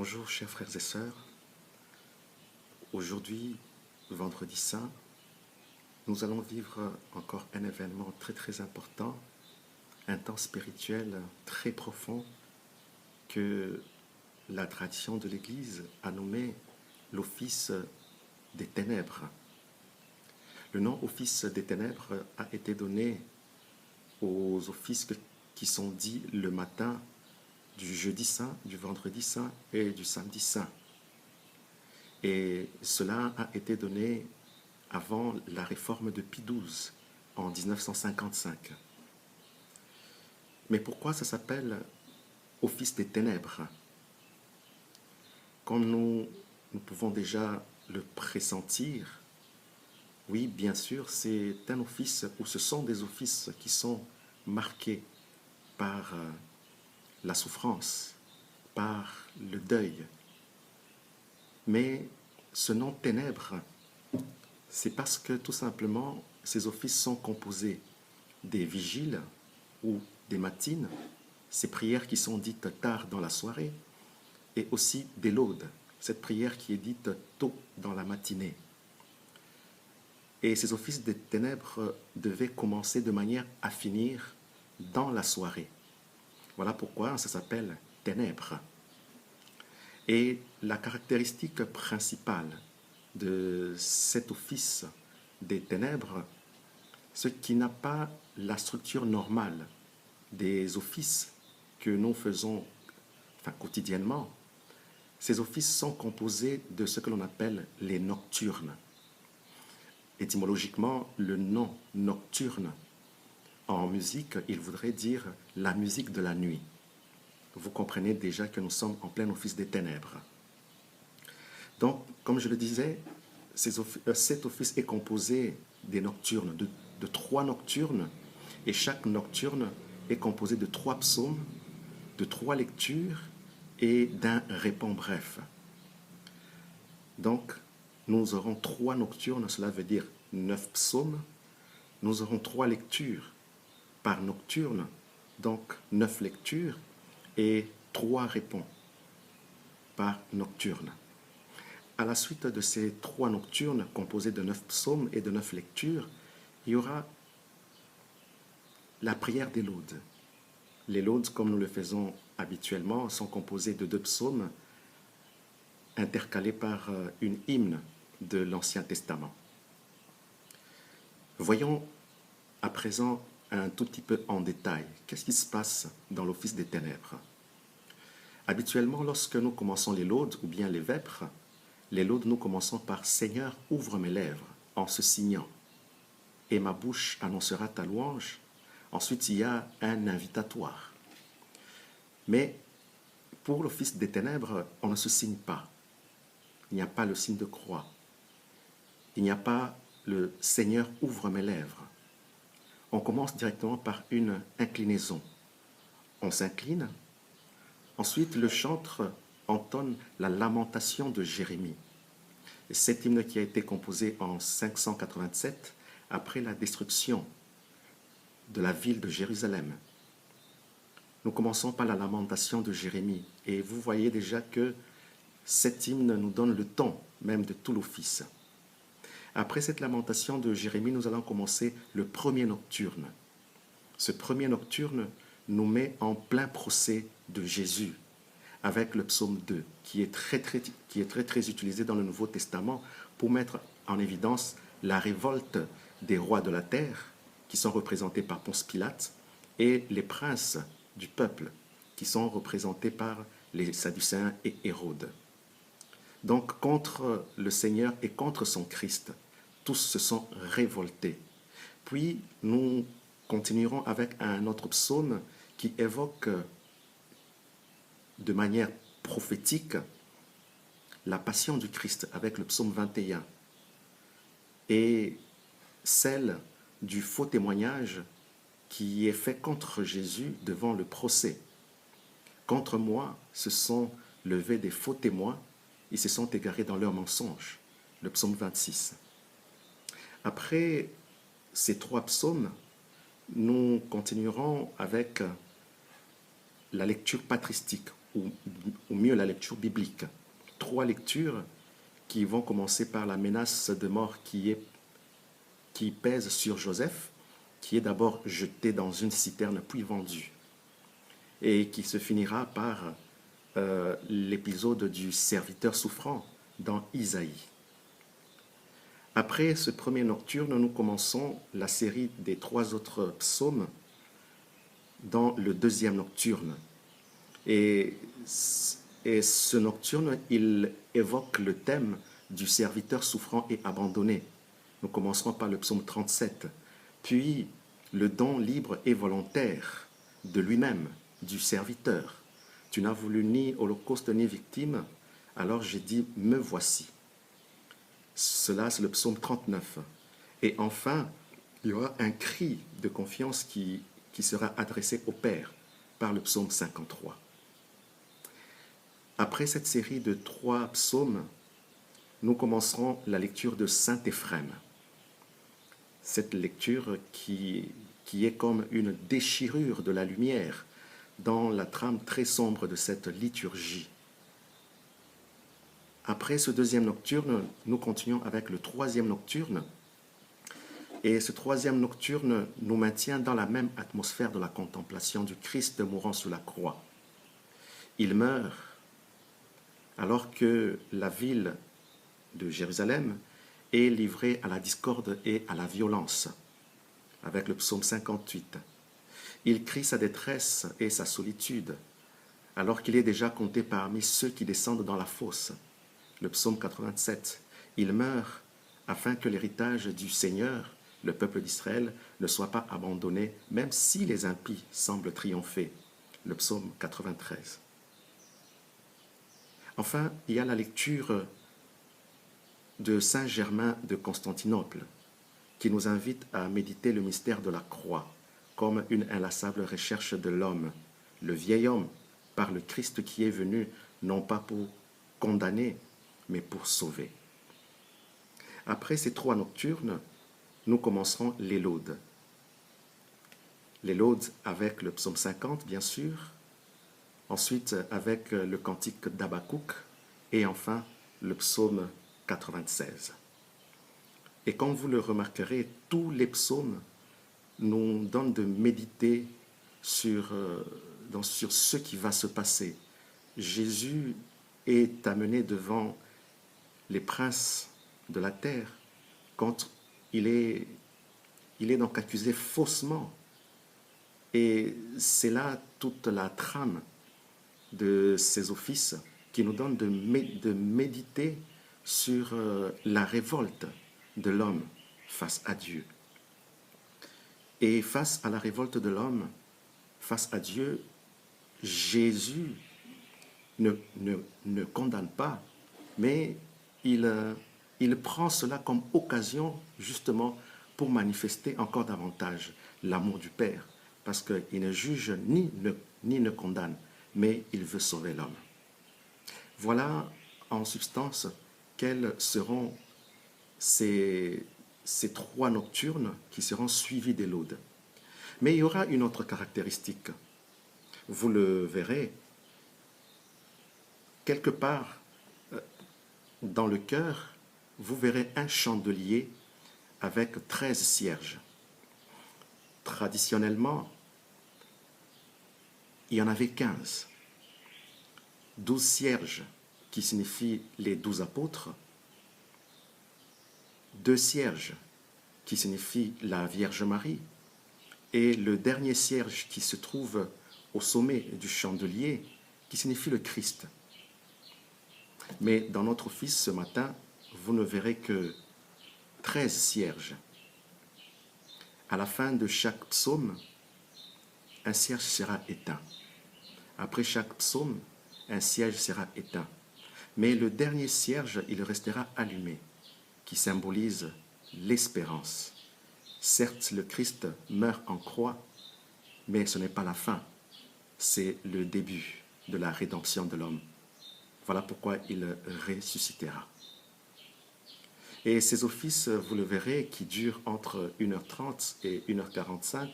Bonjour chers frères et sœurs. Aujourd'hui, vendredi saint, nous allons vivre encore un événement très important, un temps spirituel très profond que la tradition de l'Église a nommé l'office des ténèbres. Le nom office des ténèbres a été donné aux offices qui sont dits le matin du jeudi saint, du vendredi saint et du samedi saint. Et cela a été donné avant la réforme de Pie XII en 1955. Mais pourquoi ça s'appelle Office des ténèbres? Comme nous pouvons déjà le pressentir, oui, bien sûr, c'est un office ou ce sont des offices qui sont marqués par la souffrance, par le deuil. Mais ce nom ténèbres, c'est parce que tout simplement, ces offices sont composés des vigiles ou des matines, ces prières qui sont dites tard dans la soirée, et aussi des laudes, cette prière qui est dite tôt dans la matinée. Et ces offices des ténèbres devaient commencer de manière à finir dans la soirée. Voilà pourquoi ça s'appelle ténèbres. Et la caractéristique principale de cet office des ténèbres, ce qui n'a pas la structure normale des offices que nous faisons quotidiennement, ces offices sont composés de ce que l'on appelle les nocturnes. Étymologiquement, le nom nocturne en musique, il voudrait dire la musique de la nuit. Vous comprenez déjà que nous sommes en plein office des ténèbres. Donc, comme je le disais, cet office est composé des nocturnes, de 3 nocturnes, et chaque nocturne est composé de 3 psaumes, de 3 lectures et d'un répond bref. Donc, nous aurons 3 nocturnes, cela veut dire 9 psaumes. Nous aurons 3 lectures par nocturne, donc 9 lectures, et 3 répons par nocturne. À la suite de ces 3 nocturnes composées de 9 psaumes et de 9 lectures, il y aura la prière des laudes. Les laudes, comme nous le faisons habituellement, sont composées de 2 psaumes intercalés par une hymne de l'Ancien Testament. Voyons à présent un tout petit peu en détail qu'est-ce qui se passe dans l'office des ténèbres. Habituellement, lorsque nous commençons les laudes ou bien les vêpres, les laudes, nous commençons par « Seigneur, ouvre mes lèvres » en se signant. « Et ma bouche annoncera ta louange ». Ensuite, il y a un invitatoire. Mais pour l'office des ténèbres, on ne se signe pas. Il n'y a pas le signe de croix. Il n'y a pas le « Seigneur, ouvre mes lèvres ». On commence directement par une inclinaison. On s'incline. Ensuite, le chantre entonne la lamentation de Jérémie. Cet hymne qui a été composé en 587 après la destruction de la ville de Jérusalem. Nous commençons par la lamentation de Jérémie et vous voyez déjà que cet hymne nous donne le ton même de tout l'office. Après cette lamentation de Jérémie, nous allons commencer le premier nocturne. Ce premier nocturne nous met en plein procès de Jésus avec le psaume 2 qui est très utilisé dans le Nouveau Testament pour mettre en évidence la révolte des rois de la terre qui sont représentés par Ponce Pilate et les princes du peuple qui sont représentés par les Sadducéens et Hérode. Donc contre le Seigneur et contre son Christ, tous se sont révoltés. Puis nous continuerons avec un autre psaume qui évoque de manière prophétique la passion du Christ avec le psaume 21 et celle du faux témoignage qui est fait contre Jésus devant le procès. Contre moi se sont levés des faux témoins, ils se sont égarés dans leurs mensonges. Le psaume 26. Après ces 3 psaumes, nous continuerons avec la lecture patristique ou mieux la lecture biblique. 3 lectures qui vont commencer par la menace de mort qui pèse sur Joseph, qui est d'abord jeté dans une citerne puis vendu, et qui se finira par l'épisode du serviteur souffrant dans Isaïe. Après ce premier nocturne, nous commençons la série des 3 autres psaumes dans le deuxième nocturne. Et ce nocturne, il évoque le thème du serviteur souffrant et abandonné. Nous commencerons par le psaume 37, puis le don libre et volontaire de lui-même, du serviteur. Tu n'as voulu ni holocauste ni victime, alors j'ai dit, me voici. Cela, c'est le psaume 39. Et enfin, il y aura un cri de confiance qui sera adressé au Père par le psaume 53. Après cette série de 3 psaumes, nous commencerons la lecture de Saint Éphrem. Cette lecture qui est comme une déchirure de la lumière dans la trame très sombre de cette liturgie. Après ce deuxième nocturne, nous continuons avec le 3e nocturne. Et ce 3e nocturne nous maintient dans la même atmosphère de la contemplation du Christ mourant sur la croix. Il meurt alors que la ville de Jérusalem est livrée à la discorde et à la violence, avec le psaume 58. Il crie sa détresse et sa solitude, alors qu'il est déjà compté parmi ceux qui descendent dans la fosse. Le psaume 87. Il meurt afin que l'héritage du Seigneur, le peuple d'Israël, ne soit pas abandonné, même si les impies semblent triompher. Le psaume 93. Enfin, il y a la lecture de Saint Germain de Constantinople, qui nous invite à méditer le mystère de la croix comme une inlassable recherche de l'homme, le vieil homme, par le Christ qui est venu, non pas pour condamner, mais pour sauver. Après ces 3 nocturnes, nous commencerons les laudes. Les laudes avec le psaume 50, bien sûr, ensuite avec le cantique d'Habakkuk et enfin le psaume 96. Et comme vous le remarquerez, tous les psaumes nous donnent de méditer sur ce qui va se passer. Jésus est amené devant les princes de la terre quand il est donc accusé faussement. Et c'est là toute la trame de ces offices qui nous donne de méditer sur la révolte de l'homme face à Dieu. Et face à la révolte de l'homme, face à Dieu, Jésus ne condamne pas, mais il prend cela comme occasion justement pour manifester encore davantage l'amour du Père, parce qu'il ne juge ni ne condamne, mais il veut sauver l'homme. Voilà en substance quels seront ces 3 nocturnes qui seront suivis des laudes. Mais il y aura une autre caractéristique. Vous le verrez, quelque part dans le chœur, vous verrez un chandelier avec 13 cierges. Traditionnellement, il y en avait 15. 12 cierges qui signifient les 12 apôtres, 2 cierges qui signifient la Vierge Marie, et le dernier cierge qui se trouve au sommet du chandelier qui signifie le Christ. Mais dans notre office ce matin, vous ne verrez que 13 cierges. À la fin de chaque psaume, un cierge sera éteint. Après chaque psaume, un cierge sera éteint. Mais le dernier cierge, il restera allumé, qui symbolise l'espérance. Certes, le Christ meurt en croix, mais ce n'est pas la fin. C'est le début de la rédemption de l'homme. Voilà pourquoi il ressuscitera. Et ces offices, vous le verrez, qui durent entre 1h30 et 1h45,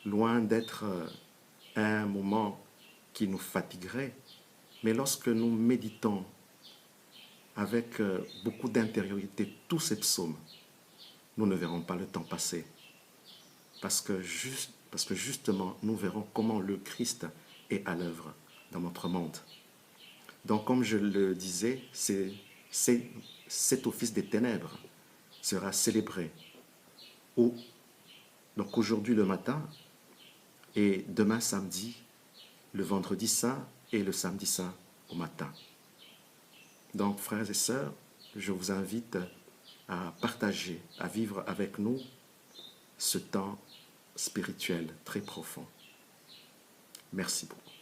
loin d'être un moment qui nous fatiguerait, mais lorsque nous méditons avec beaucoup d'intériorité tous ces psaumes, nous ne verrons pas le temps passer. Parce que justement, nous verrons comment le Christ est à l'œuvre dans notre monde. Donc, comme je le disais, cet office des ténèbres sera célébré donc aujourd'hui le matin et demain samedi, le vendredi saint et le samedi saint au matin. Donc, frères et sœurs, je vous invite à partager, à vivre avec nous ce temps spirituel très profond. Merci beaucoup.